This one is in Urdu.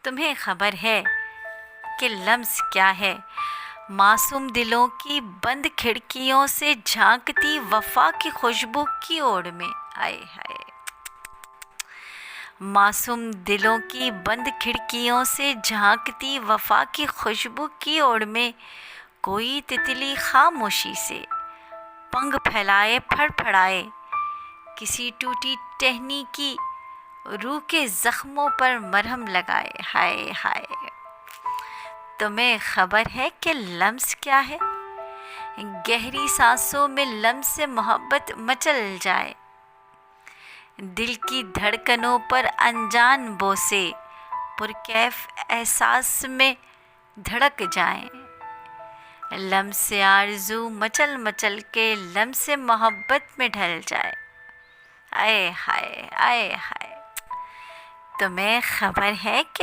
تمہیں خبر ہے کہ لمس کیا ہے؟ معصوم دلوں کی بند کھڑکیوں سے جھانکتی وفا کی خوشبو کی اوڑ میں، آئے ہائے، معصوم دلوں کی بند کھڑکیوں سے جھانکتی وفا کی خوشبو کی اوڑ میں کوئی تتلی خاموشی سے پنکھ پھیلائے پھڑ پھڑائے، کسی ٹوٹی ٹہنی کی روح کے زخموں پر مرہم لگائے، ہائے ہائے۔ تمہیں خبر ہے کہ لمس کیا ہے؟ گہری سانسوں میں لمس سے محبت مچل جائے، دل کی دھڑکنوں پر انجان بوسے پرکیف احساس میں دھڑک جائیں، لمس آرزو مچل مچل کے لمس محبت میں ڈھل جائے، آئے ہائے آئے ہائے۔ تمہیں خبر ہے کہ